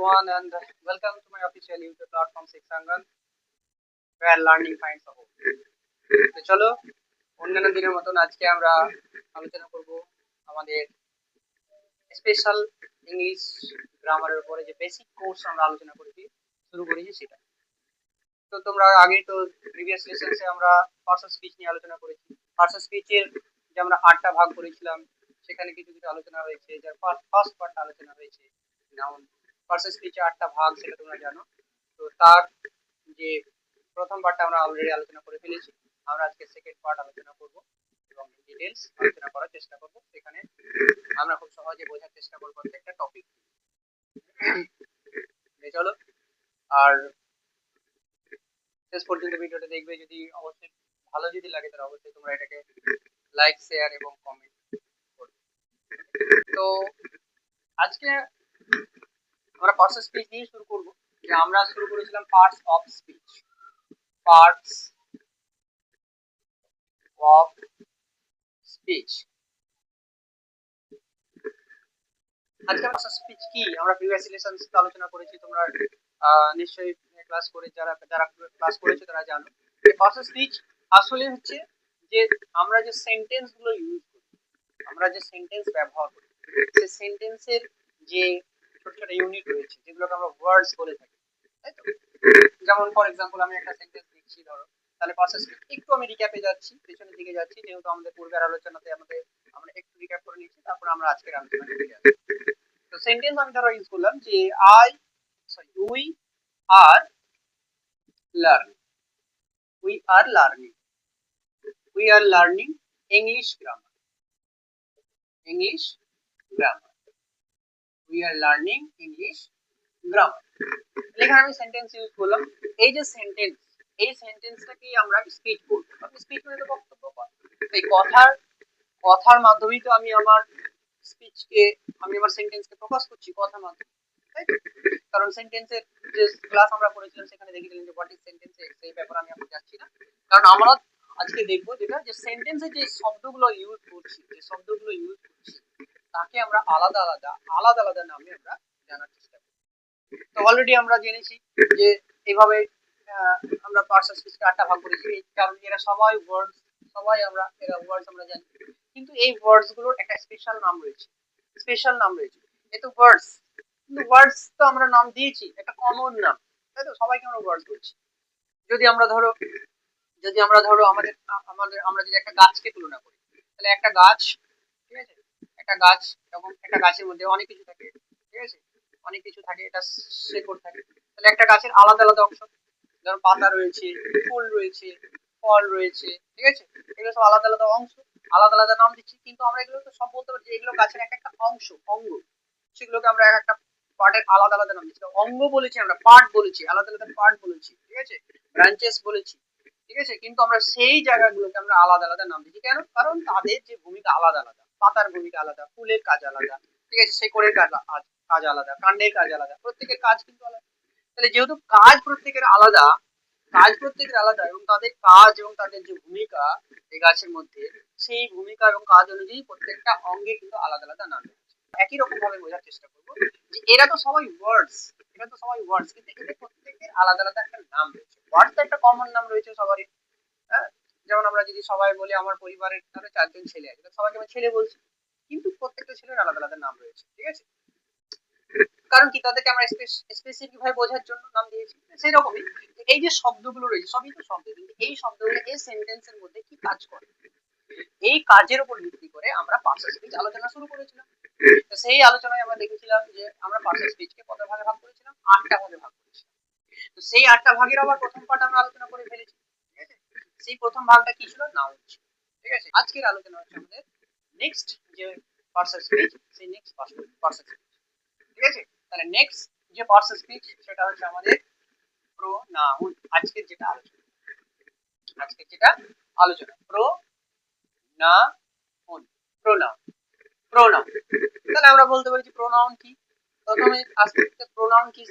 everyone, and welcome to my official YouTube platform Siksangan, where learning finds a home. তো চলো অন্যান্য দিনের মতন আজকে আমরা আলোচনা করব আমাদের স্পেশাল ইংলিশ গ্রামারের উপরে যে বেসিক কোর্স আমরা আলোচনা শুরু করেছি সেটা। তো তোমরা আগে তো প্রিভিয়াস লেসনসে আমরা পার্সন স্পিচ নিয়ে আলোচনা করেছি। পার্সন স্পিচের যে আমরা 8টা ভাগ করেছিলাম সেখানে কিছু কিছু আলোচনা হয়েছে, যার ফার্স্ট পার্ট আলোচনা হয়েছে নাউন। পার্সন স্পিচে 8টা ভাগ সেটা তোমরা জানো। তো তার যে প্রথম পার্টটা আমরা অলরেডি আলোচনা করে ফেলেছি, আমরা আজকে সেকেন্ড পার্ট আলোচনা করব এবং ডিটেইলস আলোচনা করার চেষ্টা করব। সেখানে আমরা খুব সহজে বোঝার চেষ্টা করব একটা টপিক। চলো, আর শেষ পর্যন্ত ভিডিওটা দেখবে। যদি অবশ্যই ভালো যদি লাগে তাহলে অবশ্যই তোমরা এটাকে লাইক, শেয়ার এবং কমেন্ট করবে। তো আজকে আমরা পার্টস অফ স্পিচ দিয়ে শুরু করব। যে আমরা শুরু করেছিলাম parts of speech. Parts of speech. আজকে পার্টস অফ স্পিচ কি আমরা প্রিভিয়াস লেসনস আলোচনা করেছি। তোমরা নিশ্চয়ই ক্লাস করে যারা ক্লাস করেছো তারা জানো যে পার্টস অফ স্পিচ আসলে হচ্ছে যে আমরা যে সেন্টেন্স গুলো ইউজ করি, আমরা যে সেন্টেন্স ব্যবহার করি, সেই সেন্টেন্সের যে ছোট ছোট ইউনিট রয়েছে যেগুলোকে আমরা ওয়ার্ডস বলে থাকি, তাই তো? যেমন ফর এক্সাম্পল আমি একটা সেন্টেন্স লিখছি, ধরো, তাহলে পার্টস অফ স্পিচ একটু আমি রিক্যাপে যাচ্ছি, পেছনের দিকে যাচ্ছি, যেহেতু আমাদের পূর্বের আলোচনাতে আমরা একটু রিক্যাপ করে নিচ্ছি, তারপর আমরা আজকের আলোচনায় ফিরে যাচ্ছি। তো সেন্টেন্স আমি ধরো ইউজ করলাম যে we are learning. We are learning. We are learning English grammar. English grammar. We are learning English grammar. এখানে আমি সেন্টেন্স ইউজ করলাম। এই যে সেন্টেন্স, এই সেন্টেন্সটাকে আমরা স্পিচ বলবো। স্পিচ মানে তো বক্তব্য, এই কথার মাধ্যমেই তো আমি আমার স্পিচকে, আমি আমার সেন্টেন্সকে প্রকাশ করছি কথার মাধ্যমে, তাই তো? কারণ সেন্টেন্সের যে ক্লাস আমরা করেছিলাম সেখানে দেখেছিলাম যে হোয়াট ইজ সেন্টেন্স, সেই ব্যাপারে আমি এখন যাচ্ছি না। কারণ আমরা আজকে দেখবো যেটা যে সেন্টেন্সে যে শব্দগুলো ইউজ করছি, তাকে আমরা আলাদা আলাদা নামে আমরা জানার চেষ্টা করি। তো অলরেডি আমরা জেনেছি যে এইভাবে আমরা পার্টস অফ স্পিচকে 8টা ভাগ করেছি, কারণ এরা সবাই ওয়ার্ডস, এরা ওয়ার্ডস আমরা জানি। কিন্তু এই ওয়ার্ডস গুলোর একটা স্পেশাল নাম রয়েছে। এই তো ওয়ার্ডস, কিন্তু ওয়ার্ডস তো আমরা নাম দিয়েছি, একটা কমন নাম, তাই তো? সবাইকে আমরা ওয়ার্ডস বলছি। যদি আমরা ধরো আমাদের আমরা যদি একটা গাছকে তুলনা করি, তাহলে একটা গাছ, ঠিক আছে, একটা গাছ, এবং একটা গাছের মধ্যে অনেক কিছু থাকে, ঠিক আছে, অনেক কিছু থাকে, এটা শেকড় থাকে। তাহলে একটা গাছের আলাদা আলাদা অংশ, যেমন পাতা রয়েছে, ফুল রয়েছে, ফল রয়েছে, ঠিক আছে, এগুলো সব আলাদা আলাদা অংশ, আলাদা আলাদা নাম দিচ্ছি। কিন্তু আমরা এগুলো তো সব বলতে পারি যে এগুলো গাছের এক একটা অংশ, অঙ্গ, সেগুলোকে আমরা এক একটা পার্টের আলাদা আলাদা নাম দিচ্ছি। অঙ্গ বলেছি, আমরা পার্ট বলেছি, আলাদা আলাদা পার্ট বলেছি, ঠিক আছে, ব্রাঞ্চেস বলেছি, ঠিক আছে। কিন্তু আমরা সেই জায়গাগুলোকে আমরা আলাদা আলাদা নাম দিচ্ছি। কেন? কারণ তাদের যে ভূমিকা আলাদা আলাদা। পাতার ভূমিকা আলাদা, ফুলের কাজ আলাদা, ঠিক আছে, শেকড়ের কাজ আলাদা, কাণ্ডের কাজ আলাদা, প্রত্যেকের কাজ কিন্তু আলাদা। তাহলে যেহেতু কাজ প্রত্যেকের আলাদা, এবং তাদের কাজ এবং তাদের যে ভূমিকা এই গাছের মধ্যে, সেই ভূমিকা এবং কাজ অনুযায়ী প্রত্যেকটা অঙ্গে কিন্তু আলাদা আলাদা নাম। একই রকম ভাবে বোঝার চেষ্টা করবো যে এরা তো সবাই ওয়ার্ডস, কিন্তু এদের প্রত্যেকের আলাদা আলাদা একটা নাম রয়েছে। ওয়ার্ডস তো একটা কমন নাম রয়েছে সবারই, হ্যাঁ। যেমন আমরা যদি সবাই বলি আমার পরিবারের ধরো 4জন ছেলে আছে, সবাইকে আমি ছেলে বলছি, কিন্তু প্রত্যেকটা ছেলের আলাদা আলাদা নাম রয়েছে, ঠিক আছে। কারণ কি, তাদেরকে আমরা স্পেসিফিক ভাবে বোঝার জন্য নাম দিয়েছি। সেই রকমই এই যে শব্দগুলো রয়েছে, সবই তো শব্দ, কিন্তু এই শব্দগুলো এই সেন্টেন্সের মধ্যে কি কাজ করে, এই কাজের উপর ভিত্তি করে আমরা পার্টস অফ স্পিচ আলোচনা শুরু করেছিলাম। তো সেই আলোচনায় আমরা দেখেছিলাম যে আমরা পার্টস অফ স্পিচকে কত ভাগে ভাগ করেছিলাম? 8টা ভাগে ভাগ করেছিলাম। তো সেই 8টা ভাগের আবার প্রথম পার্ট আমরা আলোচনা করে ফেলেছি, ঠিক আছে। সেই প্রথম ভাগটা কি ছিল? নাউন ছিল, ঠিক আছে। আজকের আলোচনা হচ্ছে আমাদের নেক্সট যে পার্টস অফ স্পিচ, সেই নেক্সট পার্টস অফ স্পিচ, ঠিক আছে। তাহলে নেক্সট যে পার্টস অফ স্পিচ সেটা হচ্ছে আমাদের প্রোনাউন। আজকের যেটা আলোচনা প্রোনাউন। প্রোনাউন। তাহলে আমরা বলতে পারি যে প্রোনাউন কি। প্রথমে আসবে প্রোনাউন কি,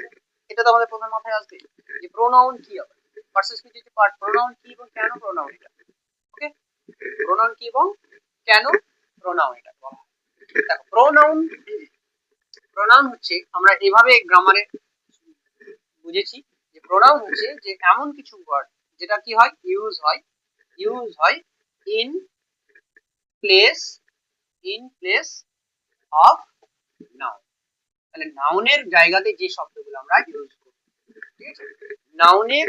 এটা তো আমাদের প্রথম মাথায় আসবে যে প্রোনাউন কি হবে। পার্টস অফ স্পিচ এর পার্ট প্রোনাউন কি এবং কেন প্রোনাউন এটা, ওকে। প্রোনাউন কি এবং কেন প্রোনাউন এটা বলা হয়। দেখো, প্রোনাউন প্রোনাউন হচ্ছে আমরা এভাবে গ্রামারে বুঝেছি যে প্রোনাউন হচ্ছে যে এমন কিছু ওয়ার্ড যেটা কি হয় ইউজ হয় ইন প্লেস অফ নাউন। তাহলে নাউনের জায়গাতে যে শব্দগুলো আমরা ইউজ করি, ঠিক আছে, নাউনের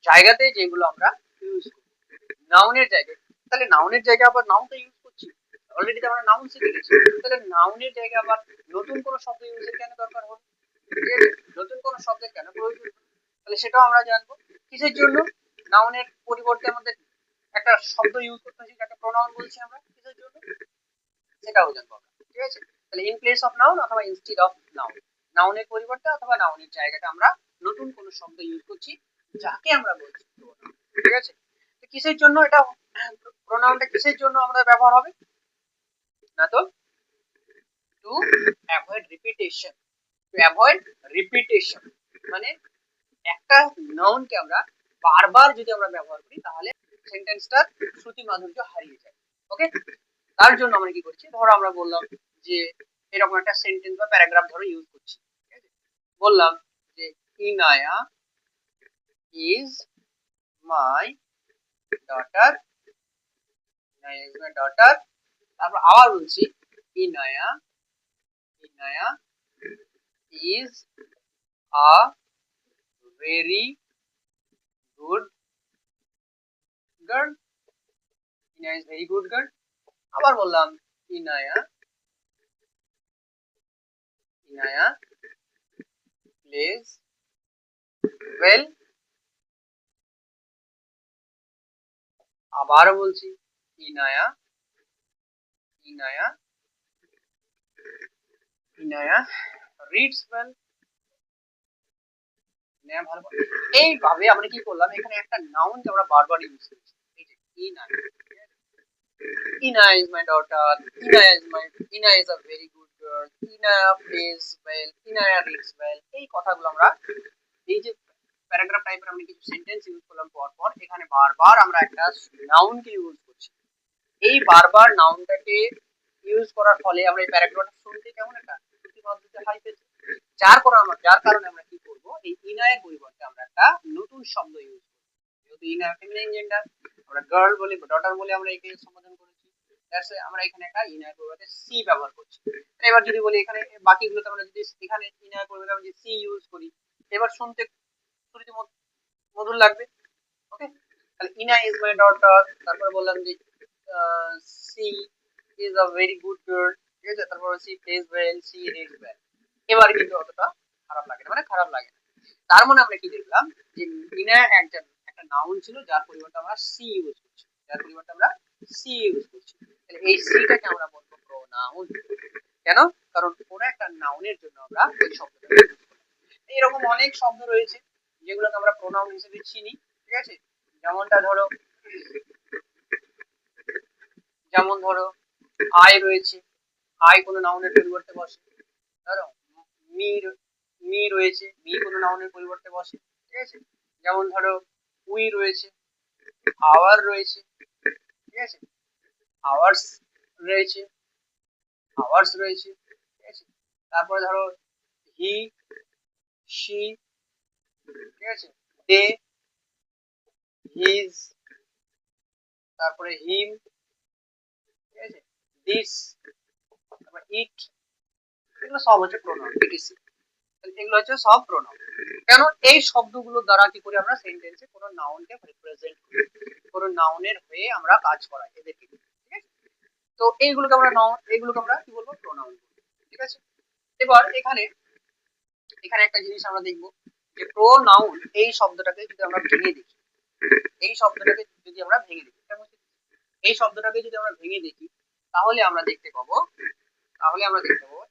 জায়গাতে যেগুলো আমরা ইউজ করি, নাউনের জায়গায়, তাহলে নাউনের জায়গায় আবার নাউনটা ইউজ করছি, অলরেডি তো আমরা নাউন শিখে গেছি, তাহলে নাউনের জায়গায় আবার নতুন কোনো শব্দ ইউজের কেন দরকার হবে, ঠিক আছে, নতুন কোনো শব্দের কেন প্রয়োজন, তাহলে সেটাও আমরা জানবো। কিসের জন্য নাউনের পরিবর্তে আমাদের একটা শব্দ ইউজ করতে হচ্ছে, যাকে প্রোনাউন বলছি আমরা, কিসের জন্য সেটাও জানবো আমরা, ঠিক আছে। তাহলে ইন প্লেস অফ নাউন অথবা ইনস্টিড অফ নাউন, নাউনের পরিবর্তে অথবা নাউনের জায়গাতে আমরা নতুন কোনো শব্দ ইউজ করছি যাকে আমরা বলছি pronoun, ঠিক আছে। তো কিসের জন্য এটা, প্রোনাউনটা কিসের জন্য আমরা ব্যবহার হবে না, তো টু অ্যাভয়েড রিপিটেশন, মানে একটা নাউনকে আমরা বারবার যদি আমরা ব্যবহার করি তাহলে সেন্টেন্সটার শ্রুতি মাধুর্য হারিয়ে যায়। ওকে, তার জন্য আমরা কি করছি, ধরো আমরা বললাম যে এরকম একটা সেন্টেন্স বা প্যারাগ্রাফ ধরো ইউজ করছি, ঠিক আছে, বললাম যে Inaya is my daughter, Inaya is my daughter, তারপর আবার বলছি Inaya is a very good girl, Inaya is very good girl, আবার বললাম ইনায়া প্লেজ ওয়েল, আবার বলছি ইনায়া রিডস ওয়েল, ভালো। এইভাবে আমরা কি করলাম, এখানে একটা নাউনকে আমরা বারবার ইউজ করছি, এই যে Inaya, Ina is my daughter, Ina is a very good girl, Ina plays well, Ina reads well, এই কথাগুলো আমরা এই যে প্যারাগ্রাফ টাইপের আমরা কিছু সেন্টেন্স ইউজ করলাম পর পর, এখানে বারবার আমরা একটা নাউনকে ইউজ করছি, এই বারবার নাউনটাকে ইউজ করার ফলে আমরা এই প্যারাগ্রাফটা শুনতে কেমন একটা শ্রুতি মাধুর্য হাই পেয়েছি, যার কারণে আমরা কি করব, এই ইনায়ের পরিবর্তে আমরা একটা নতুন শব্দ ইউজ করব, যেহেতু ইনা ফেমিনিন জেন্ডার, আমরা গার্ল বলি বা ডটার বলি, আমরা একে সম্বোধন করেছি, দ্যাটস আমরা এখানে একটা ইনায়ের পরিবর্তে সি ব্যবহার করছি। এবার যদি বলি এখানে বাকিগুলোতে আমরা যদি এখানে ইনায়ের পরিবর্তে আমরা যদি সি ইউজ করি, এবার শুনতে শ্রুতি মধুর লাগবে। ওকে, তাহলে ইনা ইজ মাই ডটার, তারপরে বললাম যে she is a very good girl, ঠিক আছে, তারপর she plays well, she reads well, এবার কিন্তু অতটা খারাপ লাগে না, মানে খারাপ লাগে না। তার মানে আমরা কি দেখলাম যে ইনা একটা নাউন ছিল যার পরিবর্তে আমরা সি ইউজ করছি, তাহলে এই সিটাকে আমরা বলবো প্রোনাউন। কেন? কারণ কোনো একটা নাউনের জন্য আমরা ওই শব্দটা ইউজ করি। এরকম অনেক শব্দ রয়েছে যেগুলোকে আমরা প্রোনাউন হিসেবে চিনি, ঠিক আছে, যেমন ধরো আই রয়েছে, আই কোনো নাউনের পরিবর্তে বসে, ধরো মি রয়েছে, মি কোনো নাউনের পরিবর্তে বসে, ঠিক আছে, যেমন ধরো উই রয়েছে, আওয়ার রয়েছে, ঠিক আছে, আওয়ার্স রয়েছে, ঠিক আছে, তারপরে ধরো হি, শি, ঠিক আছে, দে, হিজ, তারপরে হিম, ঠিক আছে, দিস, তারপর ইট, এগুলো সব হচ্ছে প্রোনাউন, ইটিসি, এগুলো হচ্ছে সব প্রোনাউন। কেন? এই শব্দগুলো দ্বারা কি করে আমরা সেন্টেন্সে কোনো নাউনকে রিপ্রেজেন্ট করি, কোনো নাউনের হয়ে আমরা কাজ করাই এদেরকে, ঠিক আছে। তো এইগুলোকে আমরা কি বলবো, প্রোনাউন, ঠিক আছে। এবার এখানে একটা জিনিস আমরা দেখবো যে প্রোনাউন এই শব্দটাকে যদি আমরা ভেঙে দেখি, তাহলে আমরা দেখতে পাবো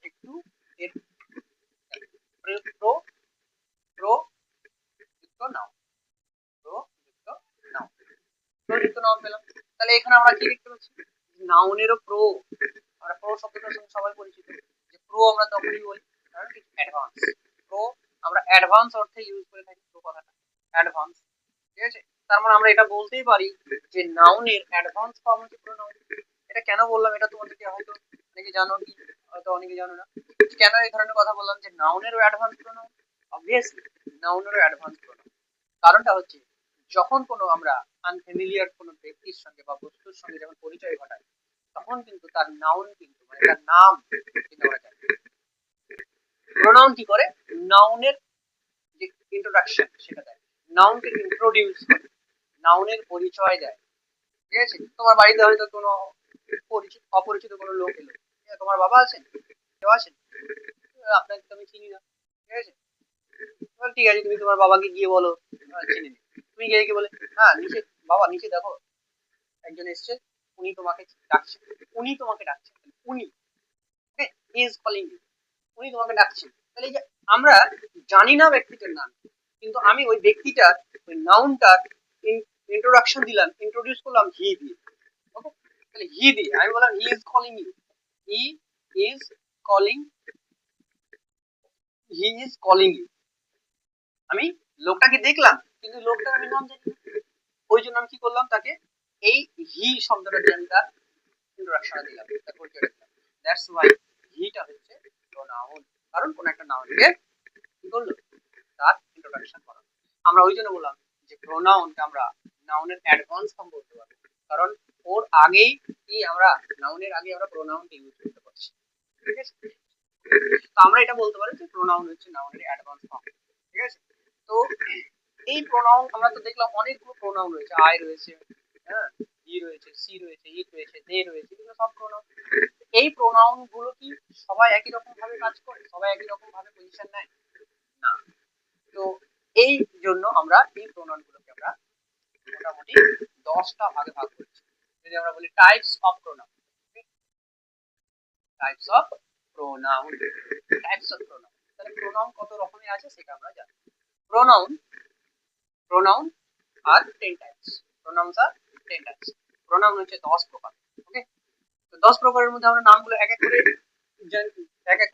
একটু এর প্রো প্রো যুক্ত নাউন, পেলাম। তাহলে এখানে আমরা কি দেখতে পাচ্ছি, নাউনেরও প্রো, আমরা প্রো শব্দটার সঙ্গে সবাই পরিচিত, যে প্রো আমরা তখনই বলি কারণ কি অ্যাডভান্স, প্রো আমরা অ্যাডভান্স অর্থে ইউজ করে থাকি, প্রো কথাটা অ্যাডভান্স, ঠিক আছে। তার মানে আমরা এটা বলতেই পারি যে নাউনের অ্যাডভান্স ফর্ম হচ্ছে প্রোনাউন। এটা কেন বললাম, এটা তোমাদেরকে হয়তো অনেকে জানো কি, হয়তো অনেকে জানো না। কেন এই ধরনের কথা বললাম যে নাউনেরও অ্যাডভান্স প্রোনাউন? অবভিয়াসলি নাউনেরও অ্যাডভান্স প্রোনাউন। কারণটা হচ্ছে যখন কোনো আমরা আনফ্যামিলিয়ার কোনো ব্যক্তির সঙ্গে বা বস্তুর সঙ্গে যখন পরিচয় ঘটাই, তখন কিন্তু তার নাউন কিন্তু মানে তার নাম কিন্তু আমরা জানি। প্রোনাউন কি করে? নাউনের যে ইন্ট্রোডাকশন সেটা দেয়, নাউনকে ইন্ট্রোডিউস করে, নাউনের পরিচয় দেয়। ঠিক আছে? তোমার বাড়িতে হয়তো কোনো পরিচিত অপরিচিত কোনো লোক এলো, তোমার বাবা আছেন, কেউ আছেন, আপনাকে তো আমি চিনি না, ঠিক আছে? ঠিক আছে, তুমি তোমার বাবাকে গিয়ে বলো চিনি নি। তুমি গিয়ে গিয়ে বলে, হ্যাঁ নিচে, বাবা নিচে দেখো একজন এসছে, উনি তোমাকে ডাকছেন, উনি তোমাকে ডাকছেন, উনি ইজ কলিং ইউ, উনি তোমাকে ডাকছেন। তাহলে এই যে আমরা জানি না ব্যক্তিটার নাম, কিন্তু আমি ওই ব্যক্তিটার ওই নাউনটার ইন্ট্রোডাকশন দিলাম, ইন্ট্রোডিউস করলাম হি দিয়ে। ওকে, তাহলে হি দিয়ে আমি বললাম he is calling you, he is calling, he is calling you. আমি লোকটাকে দেখলাম কিন্তু লোকটার আমি নাম জানি না, ওই জন্য আমি কি করলাম, তাকে এই হি শব্দটা দিয়ে আমি তার ইন্ট্রোডাকশন দিলাম, তার পরিচয় দিলাম। দ্যাটস ওয়াই হিটা হচ্ছে প্রোনাউন, কারণ কোন একটা নাউনকে কি করলো, তার ইন্ট্রোডাকশন করা। আমরা ওই জন্য বললাম যে প্রোনাউনকে আমরা নাউনের অ্যাডভান্স ফর্ম বলতে পারবো, কারণ ওর আগেই কি আমরা নাউনের আগে আমরা প্রোনাউনকে ইউজ করতে পারছি। ঠিক আছে? তো আমরা এটা বলতে পারি যে প্রোনাউন হচ্ছে নাউনের অ্যাডভান্স ফর্ম। ঠিক আছে? তো এই প্রোনাউন আমরা তো দেখলাম অনেকগুলো প্রোনাউন রয়েছে, আই রয়েছে, হ্যাঁ, ই রয়েছে, সি রয়েছে, ইট রয়েছে, দে রয়েছে, এগুলো সব প্রোনাউন। এই প্রোনাউন গুলো কি সবাই একই রকম ভাবে কাজ করে, সবাই একই রকম ভাবে পজিশন নেয়? না। তো এই জন্য আমরা এই প্রোনাউন গুলোকে আমরা মোটামুটি 10টা ভাগে ভাগ করছি। যদি আমরা বলি types of pronoun, types of pronoun, types of pronoun, তাহলে প্রোনাউন কত রকমের আছে সেটা আমরা জানি। প্রোনাউন, প্রোনাউন আর 10 টাইপস, প্রোনাউনস আর 10 টাইপস। প্রোনাউন হচ্ছে 10 প্রকার। ওকে, তো 10 প্রকারের মধ্যে আমরা নামগুলো এক এক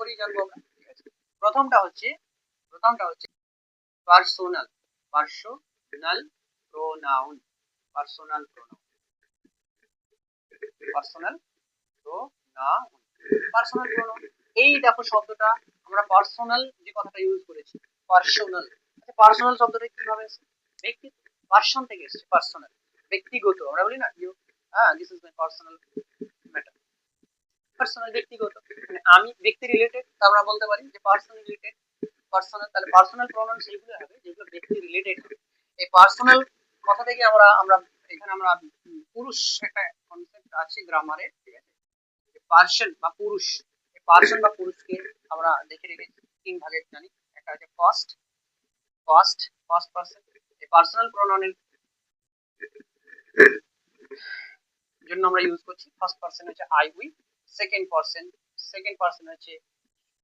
করে জানবো আমরা। ঠিক আছে? প্রথমটা হচ্ছে personal, personal pronoun, personal pronoun, personal pronoun, personal pronoun. এই দেখো শব্দটা আমরা পার্সোনাল যে কথাটা ইউজ করেছি, পার্সোনাল। আচ্ছা পার্সোনাল শব্দটা কিভাবে এসেছে? ব্যক্তি, পার্সন থেকে এসেছে, পার্সোনাল ব্যক্তিগত। আমরা বলি না ইউ, হ্যাঁ this is my personal matter, personal ব্যক্তিগত, মানে আমি ব্যক্তি রিলেটেড, আমরা বলতে পারি যে পার্সন রিলেটেড, পার্সোনাল। তাহলে পার্সোনাল প্রোনাউন সেইগুলো হবে যেগুলো ব্যক্তি রিলেটেড হবে। এই পার্সোনাল কথা থেকে আমরা আমরা এখানে আমরা পুরুষ একটা কনসেপ্ট আছে গ্রামারে, ঠিক আছে? পার্সন বা পুরুষ, এই পার্সন বা পুরুষকে আমরা দেখে রেখেছি 3 ভাগে জানি। একটা হচ্ছে ফার্স্ট, ফার্স্ট পার্সন। এই পার্সোনাল প্রোনাউনের জন্য আমরা ইউজ করছি ফার্স্ট পার্সন হচ্ছে আই উই, সেকেন্ড পার্সন হচ্ছে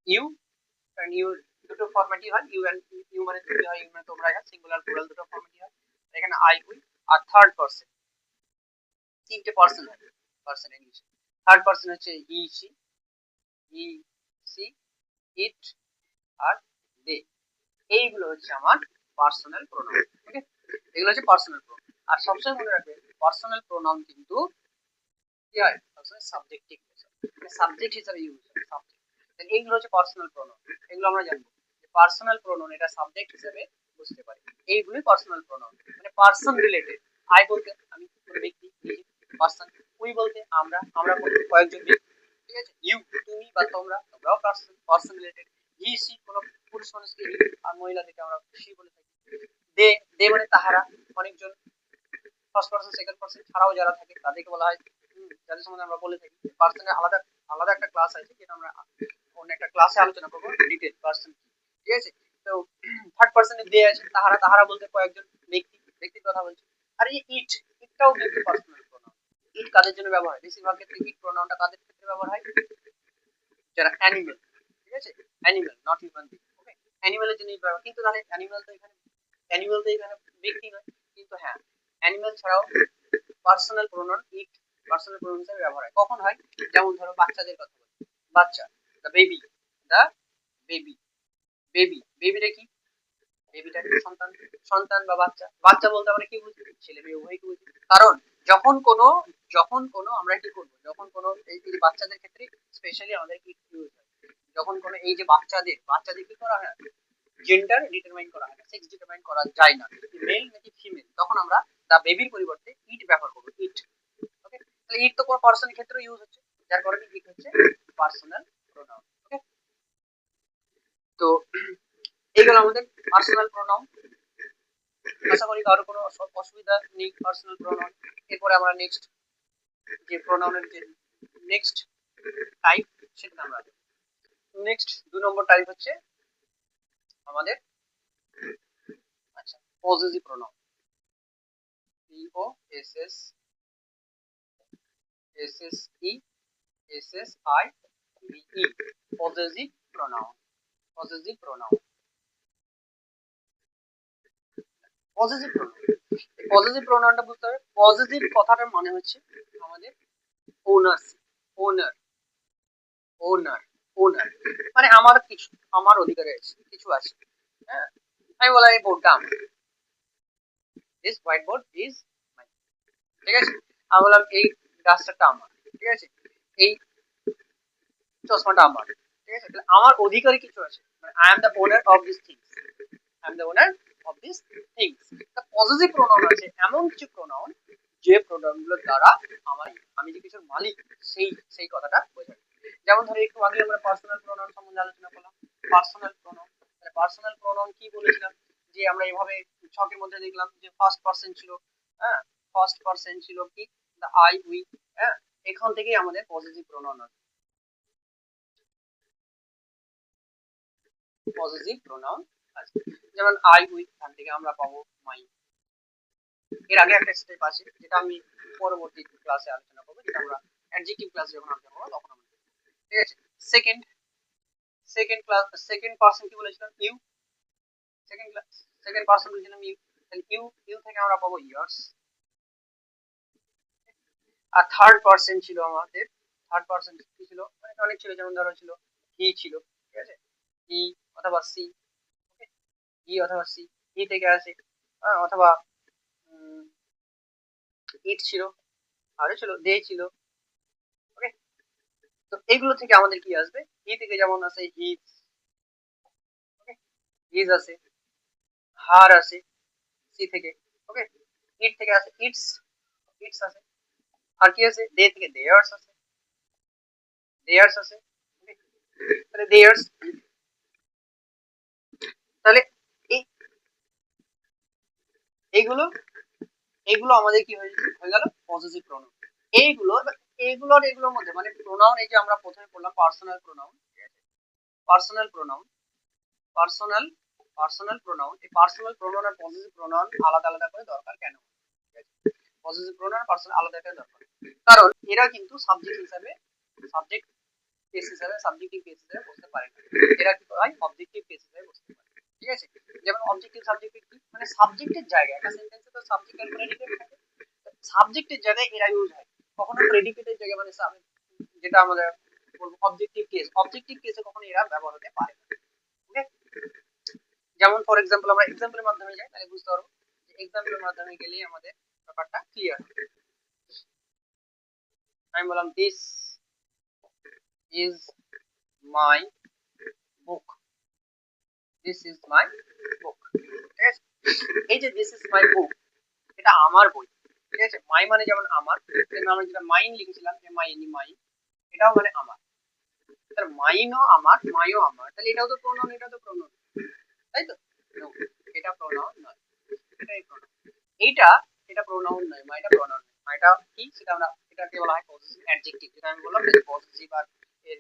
ইউ, কারণ ইউ দুটো ফরম্যাটই হয়, ইউ এন্ড ইউ মানে তুমি হয়, ইউ মানে তোমরা হয়, সিঙ্গুলার প্লুরাল দুটো ফরম্যাটই হয়। এখানে আই উই। আর থার্ড পার্সন, তিনটে পার্সন হয় পার্সন ইংলিশে। থার্ড পার্সন হচ্ছে হি সি, হি সি, ইট আর দে। এইগুলো হচ্ছে আমার পার্সোনাল প্রোনাউন। ওকে, এগুলো হচ্ছে পার্সোনাল প্রোনাউন। আর সবসময় মনে রাখবে পার্সোনাল প্রোনাউন কিন্তু কি হয়, সবসময় সাবজেক্টিভ, মানে সাবজেক্ট হিসেবে ইউজ হয়, সাবজেক্ট। তাহলে এইগুলো হচ্ছে পার্সোনাল প্রোনাউন, এগুলো আমরা জানবো যে পার্সোনাল প্রোনাউন এটা সাবজেক্ট হিসেবে বুঝতে পারি। এইগুলোই পার্সোনাল প্রোনাউন, মানে পার্সন রিলেটেড। আই বলতে আমি কোনো ব্যক্তি, পার্সন। উই বলতে আমরা, আমরা বলতে কয়েকজন ব্যক্তি। ঠিক আছে? ইউ তুমি বা তোমরা, তোমরাও person, person related. He she কোনো পুরুষ মানুষকে হি, আর মহিলাদেরকে আমরা সি বলে থাকি। দে, দে মানে তাহারা, অনেকজন ফার্স্ট পারসন সেকেন্ড পারসন ছাড়াও যারা থাকে তাদেরকে বলা হয়, যাদের সম্বন্ধে আমরা বলে থাকি পার্সনের আলাদা আলাদা একটা ক্লাস আছে, যেটা আমরা অন্য একটা ক্লাসে আলোচনা করবো ডিটেল পার্সন। ঠিক আছে? তো থার্ড পার্সনে দে আছে, তাহারা, তাহারা বলতে কয়েকজন ব্যক্তি, ব্যক্তির কথা বলছি। আর এই ইট, ইটটাও কিন্তু পার্সোনাল প্রোনাউন। ইট কাদের জন্য ব্যবহার হয়? বেশিরভাগ ক্ষেত্রে ইট প্রোনাউনটা কাদের ক্ষেত্রে ব্যবহার হয়? যারা অ্যানিমেল। ঠিক আছে? Animal, not human being. Okay, অ্যানিমেলের জন্য ব্যবহার। কিন্তু তাহলে অ্যানিমেল তো এখানে ব্যক্তি নয়, কিন্তু হ্যাঁ অ্যানিমেল ছাড়াও পার্সোনাল প্রোনাউন ইট পার্সোনাল প্রোনাউন হিসেবে ব্যবহার হয়। কখন হয়? যেমন ধরো বাচ্চাদের কথা বলি, বাচ্চা, the baby, the baby, baby, বেবিটা কি? বেবিটা সন্তান, সন্তান বা বাচ্চা। বাচ্চা বলতে আমরা কি বুঝি? ছেলে মেয়ে উভয়কে বুঝি। কারণ যখন কোনো যখন কোনো আমরা কি করব, যখন কোনো এই যে বাচ্চাদের ক্ষেত্রে স্পেশালি আমাদের কি ইউজ হয়, যখন কোনো এই যে বাচ্চাদের কি করা হয়, জেন্ডার ডিটারমাইন করা হয় না, সেক্স ডিটারমাইন করা যায় না, মেল নাকি ফিমেল, তখন আমরা দা বেবির পরিবর্তে ইট ব্যবহার করব, ইট। ওকে, তাহলে ইট তো কোনো পার্সনের ক্ষেত্রে ইউজ হচ্ছে, যার কারণে ইট হচ্ছে পার্সোনাল প্রোনাউন। ওকে, তো এইগুলো আমাদের পার্সোনাল প্রোনাউন। আশা করি কারো কোনো অসুবিধা নেই পার্সোনাল প্রোনাউন। এরপরে আমরা নেক্সট যে প্রোনাউনের যে নেক্সট টাইপ সেটা আমরা নেক্সট 2 নম্বর টাইপ হচ্ছে আমাদের, আচ্ছা, possessive pronoun, P O S S S S E S S I V E, possessive pronoun. Possessive pronoun, possessive pronoun, possessive প্রোনাউনটা বুঝতে হবে। পজেসিভ কথাটার মানে হচ্ছে আমাদের ওনারশিপ, ওনার, ওনার, ওনার মানে আমার কিছু, আমার অধিকারে আছে, কিছু আছে। হ্যাঁ, আমি বললাম এই বোর্ডটা আমার, this white board is my, ঠিক আছে। আমি বললাম এই ডাস্টারটা আমার, ঠিক আছে, এই চশমাটা আমার, ঠিক আছে। তাহলে আমার অধিকারে কিছু আছে, মানে I am the owner of this things, I am the owner of this things. Positive pronoun আছে এমন কিছু প্রোনাউন যে প্রোনাউন গুলোর দ্বারা আমার, আমি যে কিছুর মালিক, সেই সেই কথাটা বোঝায়। যেমন ধরো একটু আগে আমরা পার্সোনাল প্রোনাউন সম্বন্ধে আলোচনা করলাম। পার্সোনাল প্রোনাউন, পার্সোনাল প্রোনাউন কি বলেছিলাম, যে আমরা এভাবে ছকের মধ্যে দেখলাম যে ফার্স্ট পারসন ছিল, হ্যাঁ, ফার্স্ট পারসন ছিল কি দ্য আই উই, হ্যাঁ, এখান থেকেই আমাদের পজিটিভ প্রোনাউন আছে, পজিটিভ প্রোনাউন আছে। যেমন আই উই, এখান থেকে আমরা পাবো মাই। এর আগে একটা স্টেপ আছে যেটা আমি পরবর্তী ক্লাসে আলোচনা করবো, যেটা আমরা অ্যাডজেক্টিভ ক্লাস যখন আলোচনা করবো তখন আমরা, ঠিক আছে। সেকেন্ড, সেকেন্ড পারসন কি বলেছিলাম, ইউ। সেকেন্ড পারসন বলেছিলাম ইউ, তাহলে ইউ, ইউ থেকে আমরা পাবো ইয়ার্স। আর থার্ড পারসন ছিল আমাদের, থার্ড পারসন কি ছিল, মানে অনেক ছিল, যেমন ধরো ছিল হি ছিল, ঠিক আছে, হি অথবা সি, হি অথবা সি, হি থেকে আসে, অথবা ইট ছিল, আরো ছিল দে ছিল। ওকে, তো এগুলো থেকে আমাদের কি আসবে, হি থেকে যেমন আছে হিজ, ওকে, হিজ আছে, হার আছে সি থেকে, ওকে, ইট থেকে আছে ইটস, ইটস আছে, আর কি আছে, দে থেকে দেয়ার্স আছে, দেয়ার্স আছে, ওকে, তাহলে দেয়ার্স। তাহলে এই এইগুলো, এগুলো আমাদের কি হয়ে গেল পজিটিভ প্রোনাউন। এইগুলো, এইগুলোর এগুলোর মধ্যে মানে প্রোনাউন, এই যে আমরা প্রথমে পড়লাম personal pronoun, personal pronoun, personal, personal pronoun, এই পার্সোনাল প্রোনাউন আর পজিটিভ প্রোনাউন আলাদা আলাদা করে দরকার কেন, পজিটিভ প্রোনাউন পার্সোনাল আলাদা করে দরকার, কারণ এরা কিন্তু সাবজেক্ট হিসাবে, সাবজেক্ট কেস হিসাবে, সাবজেক্টিভ কেস হিসাবে বসতে পারে না, এরা কি হয় অবজেক্টিভ কেস হিসাবে বসতে পারে, ঠিক আছে। যেমন অবজেক্টিভ সাবজেক্টিভ কি, মানে সাবজেক্টের জায়গায়, একটা সেন্টেন্সে তো সাবজেক্ট আর প্রেডিকেট থাকে, সাবজেক্টের জায়গায় এরা ইউজ হয়, কখনো প্রেডিকেটের জায়গায়, মানে যেটা আমাদের বলবো অবজেক্টিভ কেস, অবজেক্টিভ কেসে কখনো এরা ব্যবহার হতে পারে না। ওকে, যেমন ফর এক্সাম্পল আমরা এক্সাম্পলের মাধ্যমে যাই, তাহলে বুঝতে পারবো যে এক্সাম্পলের মাধ্যমে গেলেই আমাদের ব্যাপারটা ক্লিয়ার হবে। আমি বললাম this is my book, this is my book, ঠিক আছে। এই যে দিস ইজ মাই বুক, এটা আমার বই, ঠিক আছে। মাই মানে যেমন আমার, আমরা যেটা মাইন লিখেছিলাম, মাইনি মাই, এটাও মানে আমার, তাহলে মাইনও আমার, মাইও আমার, তাহলে এটাও তো প্রোনাউন, এটাও তো প্রোনাউন, তাই তো। এটা প্রোনাউন নয়, এটাই প্রোনাউন, এইটা, এটা প্রোনাউন নয়, মাইটা প্রোনাউন নয়, মাইটা কি সেটা আমরা, এটাকে বলা হয় পজিটিভ অ্যাডজেক্টিভ, যেটা আমি বললাম যে পজিটিভ আর এর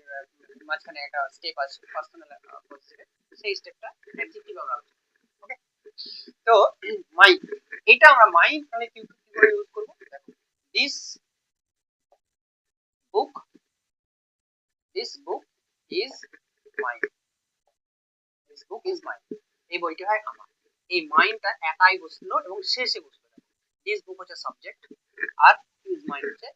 মাঝখানে একটা স্টেপ আছে পার্সোনাল পজিটিভ, সেই স্টেপটা অ্যাডজেক্টিভ আমরা, ওকে। তো মাই, এটা আমরা মাই মানে কি করে ইউজ করব, দেখো, this book, this book is mine, this book is mine, এই বইটি হয় আমার, এই মাইনটা একাই বসলো এবং শেষে বসলো, দিস বুক হচ্ছে সাবজেক্ট আর ইজ মাইন হচ্ছে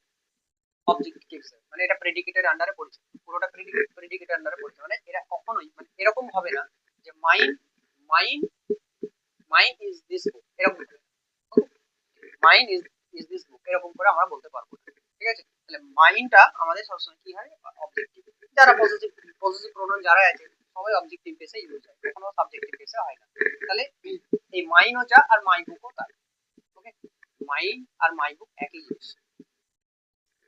অবজেক্টিভ, মানে এটা প্রেডিকেটের আন্ডারে পড়ছে, পুরোটা প্রেডিকেটের আন্ডারে পড়ছে, মানে এরা কখনোই মানে এরকম হবে না যে mine, mine, mine is this book, এরকম হবে, mine is is this book, এরকম করে আমরা বলতে পারবো না। ঠিক আছে, তাহলে মাইন্ডটা আমাদের সবসময় কি হয়, অবজেক্টিভ। যারা পজিটিভ পজিটিভ প্রোনাউন যারা আছে সবাই অবজেক্টিভ বেসে ইউজ হয়, কখনো সাবজেক্টিভ বেসে হয় না। তাহলে এই মাইনও যা আর মাই বুকও তাই। ওকে, মাইন আর মাই বুক একই জিনিস,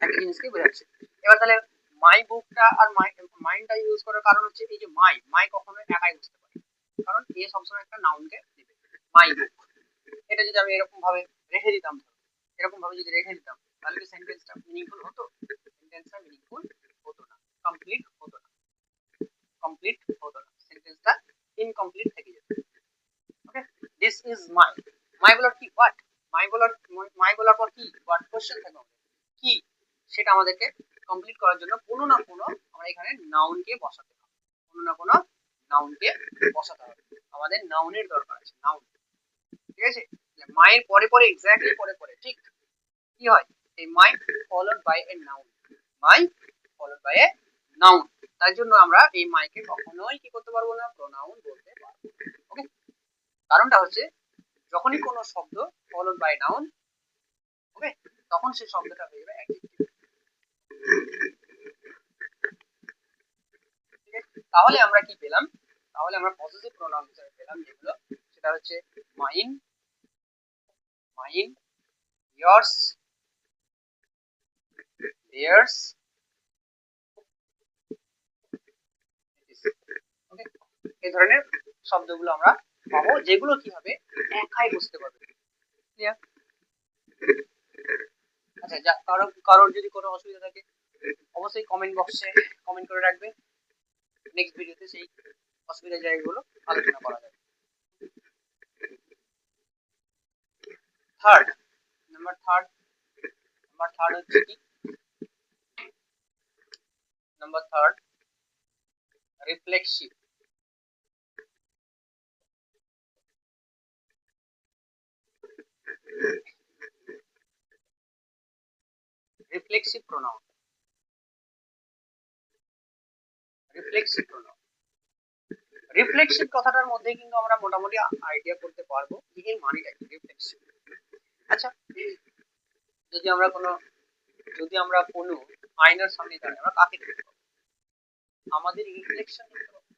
একই জিনিসকে বোঝাচ্ছে। এবার তাহলে মাই বুকটা আর মাইন্ডটা ইউজ করার কারণ হচ্ছে এই যে মাই মাই কখনো একাই বুঝতে পারে, কারণ এ সবসময় একটা নাউনকে দিবে। মাই বুক, এটা যদি আমি এরকম ভাবে রেখে দিতাম, এরকম ভাবে যদি রেখে দিতাম, তাহলে কি সেন্টেন্সটা মিনিংফুল হতো? সেন্টেন্সটা মিনিংফুল হতো না, কমপ্লিট হতো না, কমপ্লিট হতো না, সেন্টেন্সটা ইনকমপ্লিট থেকে যেত। ওকে, দিস ইজ মাই, মাই বলার কি হোয়াট, মাই বলার পর কি হোয়াট কোশ্চেন থাকবে কি, সেটা আমাদেরকে কমপ্লিট করার জন্য কোনো না কোনো আমরা এখানে নাউনকে বসাতে হবে, কোনো না কোনো নাউনকে বসাতে হবে, আমাদের নাউনের দরকার আছে, নাউন। ঠিক আছে, মায়ের পরে পরে এক্স্যাক্টলি পরে পরে ঠিক কি হয়, এই my followed by a noun, my followed by a noun. তার জন্য আমরা এই মাইকে কখনোই কি করতে পারবো না, প্রোনাউন বলতে পারবো। ওকে, কারণটা হচ্ছে যখনই কোনো শব্দ ফলোড বাই নাউন, ওকে, তখন সেই শব্দটা হয়ে যাবে অ্যাডজেক্টিভ। ঠিক আছে, তাহলে আমরা কি পেলাম, তাহলে আমরা পজিটিভ প্রোনাউন হিসেবে পেলাম যেগুলো, সেটা হচ্ছে মাইন, মাইন, ইয়ার্স, দেয়ার্স, ওকে, এই ধরনের শব্দগুলো আমরা পাবো, যেগুলো কি হবে একাই বুঝতে পারবে। ক্লিয়ার? আচ্ছা, যা কারোর যদি কোনো অসুবিধা থাকে অবশ্যই কমেন্ট বক্সে কমেন্ট করে রাখবে, নেক্সট ভিডিওতে সেই অসুবিধার জায়গাগুলো আলোচনা করা যাবে। থার্ড, নাম্বার থার্ড হচ্ছে কি, number third reflexive, reflexive pronoun, reflexive pronoun. Reflexive কথাটার মধ্যে কিন্তু আমরা মোটামুটি আইডিয়া করতে পারবো যে এর মানেটা কি রিফ্লেক্সিভ। আচ্ছা, যদি আমরা কোনো আয়নার সামনে দাঁড়াই, আমরা কাকে দেখতে পাবো? আমাদের রিফ্লেকশন দেখতে পাবো।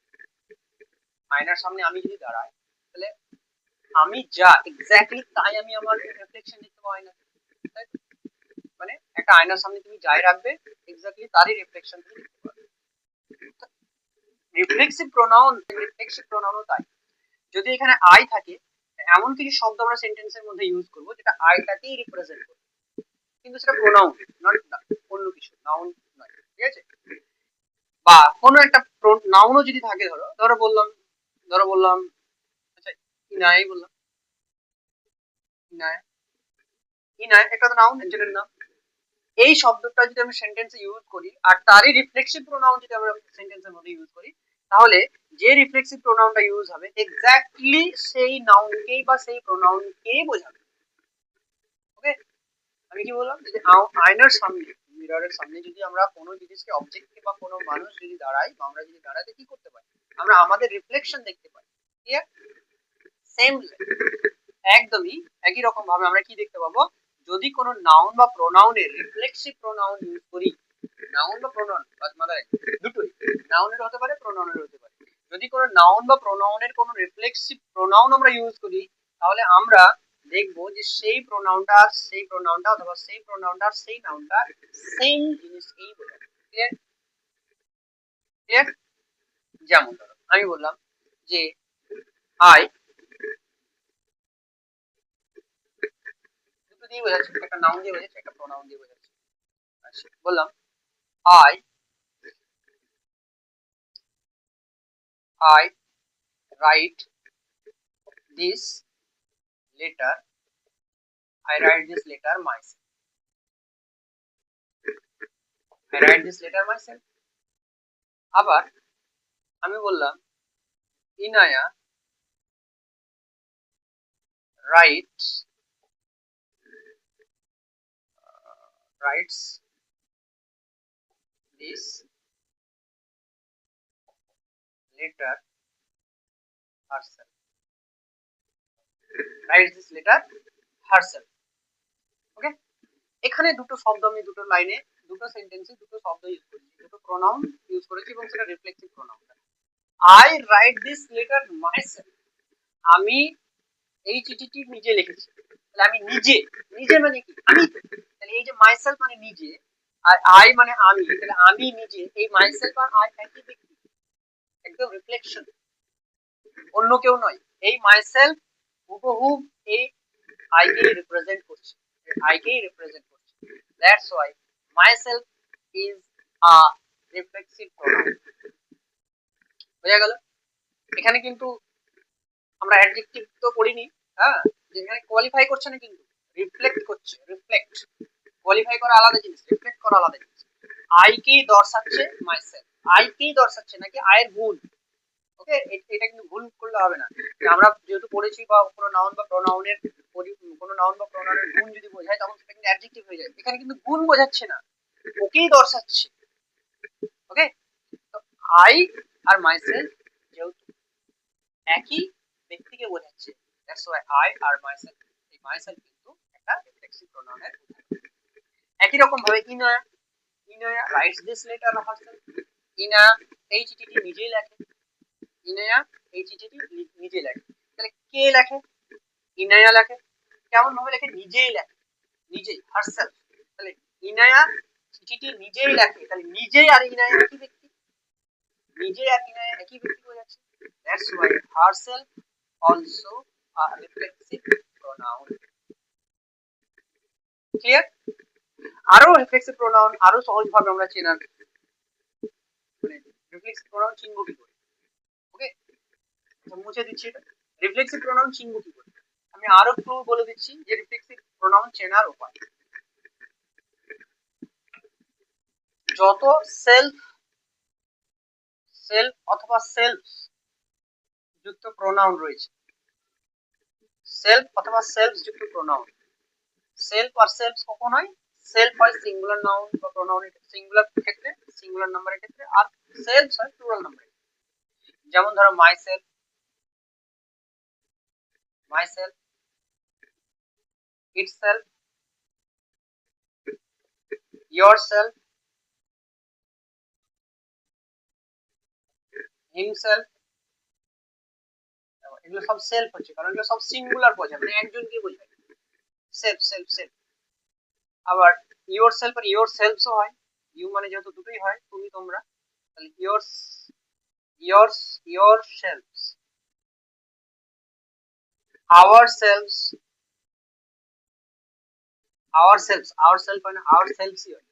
আয়নার সামনে আমি যদি দাঁড়াই, তাহলে আমি যা এক্স্যাক্টলি তাই আমি আমার রিফ্লেকশন দেখতে পাবো আয়না। মানে একটা আয়নার সামনে তুমি যাই রাখবে এক্স্যাক্টলি তারই রিফ্লেকশন তুমি দেখতে পাবে। রিফ্লেক্সিভ প্রোনাউনও তাই। যদি এখানে আই থাকে, এমন কিছু শব্দ আমরা সেন্টেন্সের মধ্যে ইউজ করব যেটা আইটাকেই রিপ্রেজেন্ট করবে, কিন্তু সেটা প্রোনাউন নট অন্য কিছু, নাউন নয়। ঠিক আছে, বা কোনো একটা নাউনও যদি থাকে, ধরো বললাম আচ্ছা ইনাই বললাম, ইনায়, ইনায় একটা তো নাউন, একজনের নাম। এই শব্দটা যদি আমি সেন্টেন্সে ইউজ করি আর তারই রিফ্লেক্সিভ প্রোনাউন যদি আমরা সেন্টেন্সের মধ্যে ইউজ করি, তাহলে যে রিফ্লেক্সিভ প্রোনাউনটা ইউজ হবে এক্স্যাক্টলি সেই নাউনকেই বা সেই প্রোনাউনকেই বোঝাবে। ওকে, আমি কি বললাম, যদি আয়নার সামনে, মিররের সামনে যদি আমরা কোনো জিনিসকে অবজেক্টকে বা কোনো মানুষ যদি দাঁড়াই বা আমরা যদি দাঁড়াতে কি করতে পারি, আমরা আমাদের রিফ্লেকশন দেখতে পাই। ক্লিয়ার? সেম একদমই একই রকম ভাবে আমরা কি দেখতে পাবো, যদি কোনো নাউন বা প্রোনাউনের রিফ্লেক্সিভ প্রোনাউন ইউজ করি, নাউন বা প্রোনাউন মানে দুটোই, নাউনের হতে পারে প্রোনাউনের হতে পারে, যদি কোনো নাউন বা প্রোনাউনের কোনো রিফ্লেক্সিভ প্রোনাউন আমরা ইউজ করি, তাহলে আমরা দেখবো যে সেই প্রোনাউনটা অথবা সেই প্রোনাউনটা সেই নাউনটা সেম জিনিসকেই বোঝায়। ক্লিয়ার? ক্লিয়ার? যেমন ধরো আমি বললাম যে আই, দুটো দিয়ে বোঝাচ্ছি, একটা নাউন দিয়ে বোঝাচ্ছি, একটা প্রোনাউন দিয়ে বোঝাচ্ছি। বললাম I I write this letter, I write this letter myself, I write this letter myself। আবার আমি বললাম Inaya writes this letter herself, writes this letter herself। ওকে, এখানে দুটো শব্দ আমি দুটো লাইনে দুটো সেন্টেন্সে দুটো শব্দ ইউজ করেছি, দুটো প্রোনাউন ইউজ করেছি এবং সেটা reflexive pronoun. I right this letter myself, আমি এই চিঠিটি নিজে লিখেছি। তাহলে আমি নিজে, নিজে মানে কি আমি, তাহলে এই যে মাইসেলফ মানে নিজে আর আই মানে আমি, তাহলে আমি নিজে, এই মাইসেলফ আর আই একই ব্যক্তি, একদম রিফ্লেকশন, অন্য কেউ নয়। এই মাইসেলফ হুবহু এই আই কে রিপ্রেজেন্ট করছে, আই কে রিপ্রেজেন্ট করছে। That's why myself is a reflexive pronoun. বোঝা গেল? এখানে কিন্তু আমরা অ্যাডজেক্টিভ তো করিনি, হ্যাঁ, যেখানে কোয়ালিফাই করছে না, কিন্তু রিফ্লেক্ট করছে। রিফ্লেক্ট, কোয়ালিফাই করা আলাদা জিনিস, রিফ্লেক্ট করা আলাদা জিনিস। আই কেই দর্শাচ্ছে মাইসেলফ, আই কেই দর্শাচ্ছে, নাকি আয়ের গুণ। ওকে, এটা কিন্তু ভুল করলে হবে না। আমরা যেহেতু পড়েছি বা কোনো নাউন বা প্রোনাউনের গুণ যদি বোঝায় তখন সেটা কিন্তু অ্যাডজেক্টিভ হয়ে যায়। এখানে কিন্তু গুণ বোঝাচ্ছে না, ওকেই দর্শাচ্ছে। ওকে, তো আই আর মাইসেলফ যেহেতু একই ব্যক্তিকে বোঝাচ্ছে, দ্যাটস ওয়াই আই আর মাইসেলফ, এই মাইসেলফ কিন্তু একটা রিফ্লেক্সিভ প্রোনাউনের উদাহরণ। একই রকম ভাবে Inaya, Inaya writes this letter herself, Ina এই চিঠিটি নিজেই লেখে, ইনায়া এই চিঠিটি নিজে লেখে। তাহলে কে লেখে? ইনায়া লেখে। কেমন ভাবে লেখে? নিজেই লেখে, নিজেই, হারসেলফ। তাহলে ইনায়া চিঠিটি নিজেই লেখে, তাহলে নিজেই আর ইনায়া একই ব্যক্তি, নিজে আর ইনায়া একই ব্যক্তি বোঝাচ্ছে। That's Y herself also a reflexive pronoun. Clear? আরো রিফ্লেক্সিভ প্রোনাউন আরো সহজ ভাবে আমরা চেনার, মানে রিফ্লেক্সিভ প্রোনাউন চিনব কি করে? ওকে, মুছে দিচ্ছি এটা। রিফ্লেক্সিভ প্রোনাউন চিনব কি করে? আমি আরো একটু বলে দিচ্ছি যে রিফ্লেক্সিভ প্রোনাউন চেনার উপায়। যত সেলফ, সেলফ অথবা সেলফস যুক্ত প্রোনাউন রয়েছে, সেলফ অথবা সেলফস যুক্ত প্রোনাউন, সেলফ আর সেলফস কখন হয়? সেলফ হয় সিঙ্গুলার নাউন বা প্রোনাউনের সিঙ্গুলার ক্ষেত্রে, সিঙ্গুলার নাম্বারের ক্ষেত্রে, আর সেলফস হয় প্লুরাল নাম্বারে। যেমন ধরো myself, myself, itself, yourself, himself, এগুলো সব সেলফ হচ্ছে, কারণ এগুলো সব সিঙ্গুলার বোঝায়, মানে একজনকে বোঝায়। Self, self, self. আবার ইয়োর সেলফ আর ইয়োর সেলফসও হয়, ইউ মানে যেহেতু দুটোই হয়, তুমি তোমরা, তাহলে yours, yours, yourselves, ourselves, ourselves, ourself মানে আওয়ার সেলফসই হয়,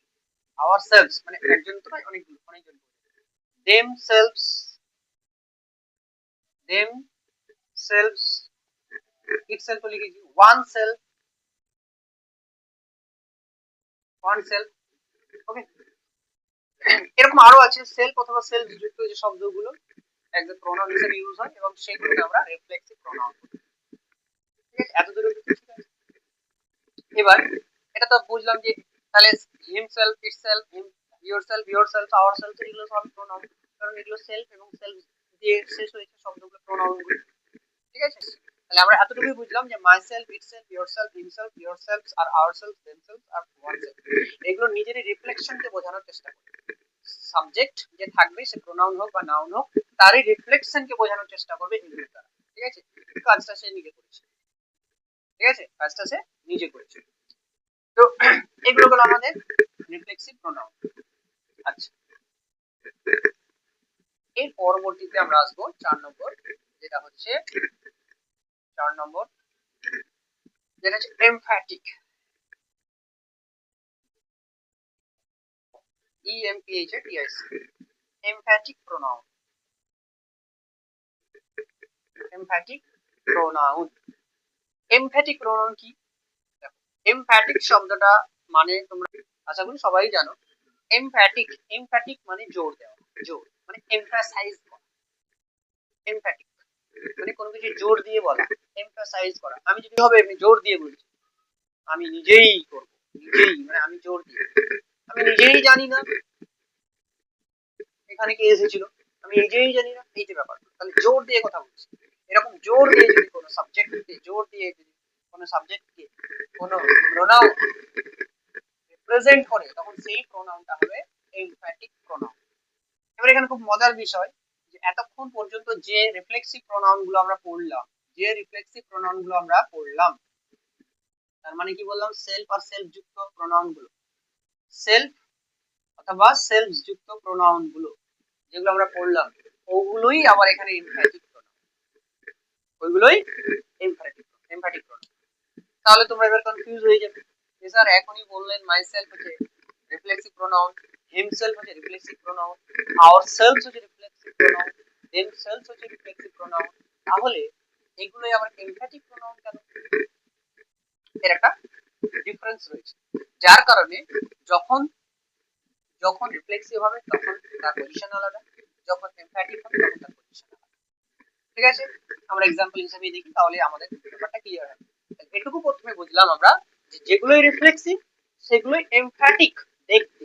আওয়ার সেলফস মানে একজন তো নয়, অনেকগুলো, অনেকজন। Themselves, themselves, itself লিখেছি, oneself, oneself. Okay, এরকম আরো আছে সেলফ অথবা সেলফ যুক্ত যে শব্দগুলো একদম প্রোনাউন হিসেবে ইউজ হয় এবং সেগুলোকে আমরা রিফ্লেক্সিভ প্রোনাউন বলি। ঠিক আছে, এত দূরে ঠিক আছে। এবার এটা তো বুঝলাম যে তাহলে himself, itself, yourself, yourself, ourself, এগুলো সব প্রোনাউন, কারণ এগুলো সেলফ এবং সেলফ দিয়ে শেষ হয়েছে শব্দগুলো, প্রোনাউনগুলো। ঠিক আছে, তাহলে আমরা এতটুকুই বুঝলাম যে মাইসেলফ, ইটসেলফ, ইয়োরসেলফ, হিমসেলফ, ইয়োরসেলফস আর আওয়ারসেলফ, দেমসেলফ আর ওয়ানসেলফ, এগুলো নিজেরই রিফ্লেকশনকে বোঝানোর চেষ্টা করে। সাবজেক্ট যে থাকবে সে প্রোনাউন হোক বা নাউন হোক, তারই রিফ্লেকশনকে বোঝানোর চেষ্টা করবে এগুলোর দ্বারা। ঠিক আছে, কাজটা সে নিজে করেছে। ঠিক আছে, কাজটা সে নিজে করেছে। তো এগুলো হলো আমাদের রিফ্লেক্সিভ প্রোনাউন। আচ্ছা, এর পরবর্তীতে আমরা আসবো 4 নম্বর, যেটা হচ্ছে 4 নম্বর, যেটা হচ্ছে emphatic, EMPHATIC, emphatic pronoun. Emphatic pronoun, emphatic pronoun কি? এমফ্যাটিক শব্দটা মানে তোমরা আশা করি সবাই জানো। এমফ্যাটিক, এমফ্যাটিক মানে জোর দেওয়া, জোর মানে এমফাসাইজ করা। এমফ্যাটিক মানে কোনো কিছু জোর দিয়ে বলা, এমফাসাইজ করা। আমি যদি হবে আমি জোর দিয়ে বলছি, আমি নিজেই করব, নিজেই মানে আমি জোর দিয়ে, আমি নিজেই জানি না এখানে কে এসেছিল, আমি নিজেই জানি না, এই যে ব্যাপার, তাহলে জোর দিয়ে কথা বলছি। এরকম জোর দিয়ে যদি কোনো সাবজেক্টকে জোর দিয়ে যদি কোনো সাবজেক্টকে কোনো প্রোনাউন রিপ্রেজেন্ট করে তখন সেই প্রোনাউনটা হবে এমফ্যাটিক প্রোনাউন। এবার এখানে খুব মজার বিষয় যে এতক্ষণ পর্যন্ত যে রিফ্লেক্সিভ প্রোনাউন গুলো আমরা পড়লাম তার মানে কি বললাম, সেলফ আর সেলফ যুক্ত প্রোনাউন গুলো, সেলফ অথবা সেলফ যুক্ত প্রোনাউন গুলো যেগুলো আমরা পড়লাম ওগুলোই আবার এখানে এমফ্যাটিক প্রোনাউন, ওইগুলোই এমফ্যাটিক প্রোনাউন। তাহলে তোমরা এবার কনফিউজ হয়ে যাবে যে স্যার এখনই বললেন মাই সেলফ হচ্ছে রিফ্লেক্সিভ প্রোনাউন, হিমসেলফ হচ্ছে রিফ্লেক্সিভ প্রোনাউন, আওয়ারসেলফস হচ্ছে রিফ্লেক্সিভ প্রোনাউন, দেমসেলফস হচ্ছে রিফ্লেক্সিভ প্রোনাউন, তাহলে এগুলোই আবার এমফ্যাটিক প্রোনাউন কেন? এর একটা ডিফারেন্স রয়েছে, যার কারণে যখন যখন রিফ্লেক্সিভ হবে তখন তার পজিশন আলাদা, যখন এমফ্যাটিক হবে তখন তার পজিশন আলাদা। ঠিক আছে, আমরা एग्जांपल হিসেবে দেখি তাহলে আমাদের ব্যাপারটা ক্লিয়ার হবে। এটুকু প্রথমে বুঝলাম আমরা যে যেগুলোই রিফ্লেক্সিভ সেগুলোই এমফ্যাটিক দেখতে,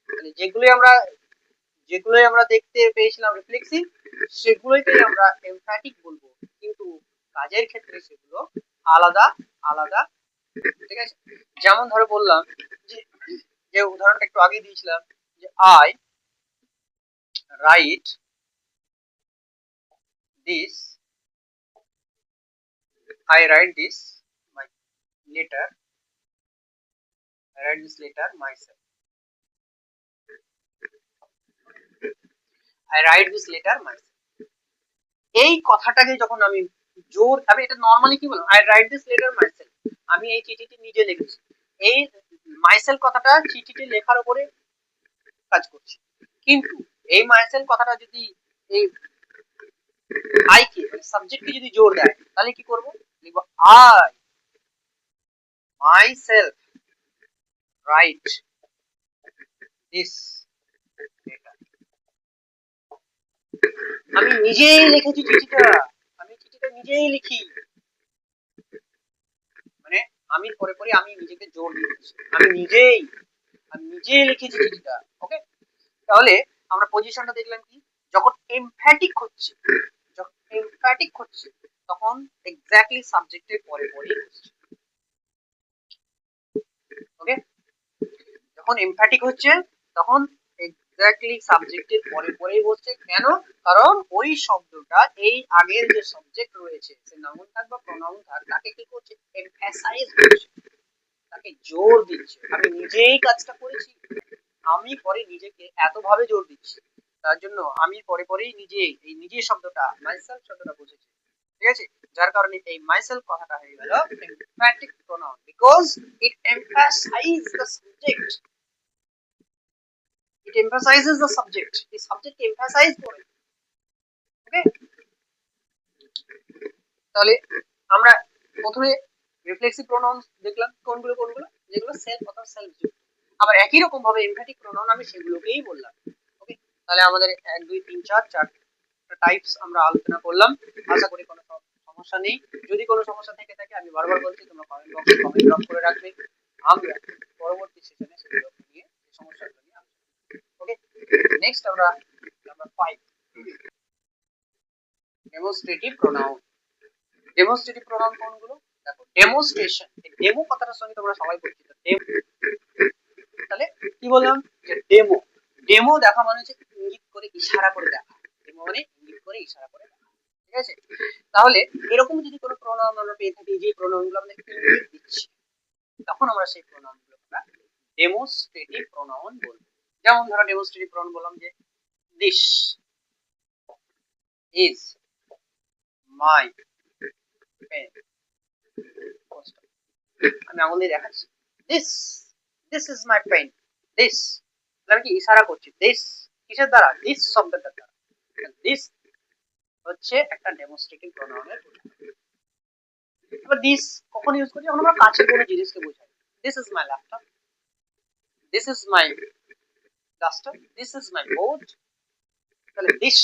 মানে যেগুলোই আমরা দেখতে পেয়েছিলাম রিফ্লেক্সিভ সেগুলোকেই আমরা এমফ্যাটিক বলবো, কিন্তু কাজের ক্ষেত্রে সেগুলো আলাদা আলাদা। ঠিক আছে, যেমন ধরে বললাম যে উদাহরণটা একটু আগে দিয়েছিলাম যে I right this I write this my letter myself. I write this letter myself. এই কথাটাকে যখন আমি এটা নরমালি কি বললাম, I write this letter myself, আমি এই চিঠিটি নিজে লিখেছি। এই myself কথাটা চিঠিটি লেখার উপরে কাজ করছে, কিন্তু এই myself কথাটা যদি এই I কে মানে সাবজেক্টকে যদি জোর দেয় তাহলে কি করব, লিখব I myself write this letter. আমি নিজেই লিখেছি চিঠিটা, আমি চিঠিটা নিজেই লিখি, মানে আমি পরে পরে আমি নিজেকে জোর দিচ্ছি, আমি নিজেই লিখেছি চিঠিটা। ওকে, তাহলে আমরা পজিশনটা দেখলাম কি, যখন এমফ্যাটিক হচ্ছে তখন এক্স্যাক্টলি সাবজেক্টের পরে পরে হচ্ছে। ওকে, যখন এমফ্যাটিক হচ্ছে তখন এক্স্যাক্টলি সাবজেক্টের পরে পরেই বসছে। কেন? কারণ ওই শব্দটা এই আগের যে সাবজেক্ট রয়েছে সে নাউন থাক বা প্রোনাউন থাক তাকে কি করছে, এমফ্যাসাইজ করছে, তাকে জোর দিচ্ছে। আমি নিজেই কাজটা করেছি, আমি পরে নিজেকে এতভাবে জোর দিচ্ছি, তার জন্য আমি পরে পরেই নিজে শব্দটা মাইসেলফ শব্দটা বুঝেছি। ঠিক আছে, যার কারণে এই মাইসেলফ কথাটা হয়ে গেল emphatic pronoun because it emphasize the subject, it emphasizes the subject, the subject emphasize করে। ওকে, তাহলে আমরা প্রথমে রিফ্লেক্সিভ প্রোনাউন দেখলাম কোনগুলো, যেগুলো সেলফ অথবা সেলফ যুক্ত। আবার একই রকম ভাবে এমফ্যাটিক প্রোনাউন আমি সেগুলোকেই বললাম। ওকে, তাহলে আমাদের 1 2 3 4 চারটা টাইপস আমরা আলোচনা করলাম। আশা করি কোনো সমস্যা নেই। যদি কোনো সমস্যা থেকে থাকে আমি বারবার বলছি তোমরা কমেন্ট বক্সে কমেন্ট ড্রপ করে রাখবে, আমরা পরবর্তী সেশনে সেগুলো নিয়ে সমস্যাগুলো নিয়ে আলোচনা করব। ওকে, নেক্সট আমরা number 5 demonstrative pronoun. Demonstrative pronoun কোনগুলো? দেখো, ডেমনস্ট্রেশন, এই ডেমো কথাটার সঙ্গে তোমরা সবাই পরিচিত। তাহলে কি বললাম যে ডেমো দেখা মানে হচ্ছে ইঙ্গিত করে ইশারা করে দেখা, ডেমো মানে ইঙ্গিত করে ইশারা করে দেখা। ঠিক আছে, তাহলে এরকম যদি কোনো প্রোনাউন আমরা পেয়ে থাকি যে প্রোনাউনগুলো আমাদের ইঙ্গিত দিচ্ছে তখন আমরা সেই প্রোনাউনগুলো আমরা ডেমনস্ট্রেটিভ প্রোনাউন বলবো। যেমন ধরো ডেমনস্ট্রেটিভ প্রোনাউন বললাম যে দিস ইজ মাই পেন, আমি আঙুল দিয়ে দেখাচ্ছি this is my pen, this আমি কি ইশারা করছি, দিস কিসের দ্বারা, দিস শব্দের দ্বারা। দিস হচ্ছে একটা ডেমনস্ট্রেটিভ প্রোনাউনের উদাহরণ। এবার দিস কখন ইউজ করি, যখন আমরা কাছের কোনো জিনিসকে বোঝাই। This is my laptop, this is my duster, this is my board. তাহলে দিস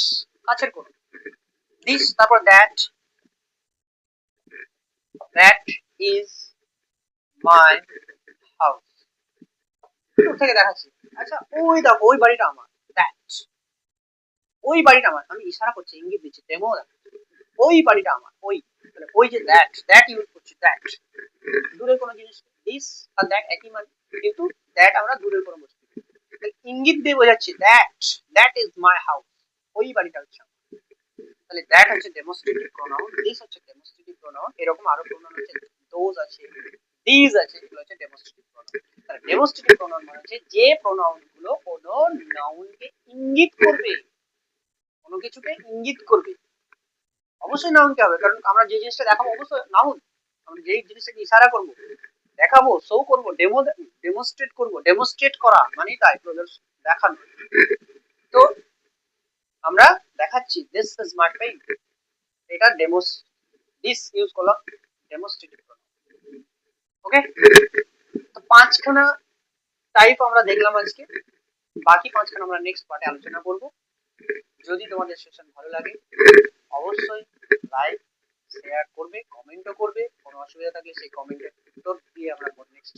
কাছের কোনো, দিস তারপর দ্যাট ইজ মাই হাউস, দূর থেকে দেখাচ্ছি, আচ্ছা ওই দেখো ওই বাড়িটা আমার, দ্যাট ওই বাড়িটা আমার, আমি ইশারা করছি ইঙ্গিত দিচ্ছি, ডেমো ওই বাড়িটা আমার, ওই তাহলে ওই যে দ্যাট ইউজ করছি, দ্যাট দূরের কোনো জিনিস দিস আর দ্যাট একই মানে, কিন্তু দ্যাট আমরা দূরের কোনো বস্তু, ইঙ্গিত দিয়ে বোঝাচ্ছি দ্যাট ইজ মাই হাউস, ওই বাড়িটা হচ্ছে আমার। তাহলে দ্যাট হচ্ছে ডেমনস্ট্রেটিভ প্রোনাউন, দিস হচ্ছে ডেমনস্ট্রেটিভ প্রোনাউন, এরকম আরো প্রোনাউন হচ্ছে দোজ আছে, দিস আছে, এগুলো হচ্ছে ডেমনস্ট্রেটিভ প্রোনাউন। তাহলে ডেমনস্ট্রেটিভ প্রোনাউন মানে হচ্ছে যে প্রোনাউন গুলো কোনো নাউনকে ইঙ্গিত করবে, কোনো কিছুকে ইঙ্গিত করবে। অবশ্যই নাউনকে হবে, কারণ আমরা যে জিনিসটা দেখাবো অবশ্যই নাউন। আমরা যেই জিনিসটাকে ইশারা করব, দেখাবো, শো করব, ডেমোস্ট্রেট করব, ডেমোস্ট্রেট করা মানে তাই প্রদর্শন, দেখানো। তো আমরা দেখাচ্ছি দিস ইজ মাই পেন, এটা ডেমোস, দিস ইউজ করলাম ডেমোস্ট্রেটিভ প্রোনাউন। ওকে, তো পাঁচখানা টাইপ আমরা দেখলাম আজকে, বাকি পাঁচখানা আমরা নেক্সট পার্টে আলোচনা করব। যদি তোমাদের সেশন ভালো লাগে অবশ্যই লাইক শেয়ার করবে, কমেন্টও করবে, কোনো অসুবিধা থাকলে সেই কমেন্টের উত্তর দিয়ে আমরা নেক্সট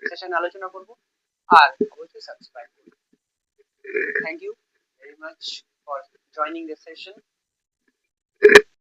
সেশনে আলোচনা করব। আর অবশ্যই সাবস্ক্রাইব করবে। Thank you very much for joining this session.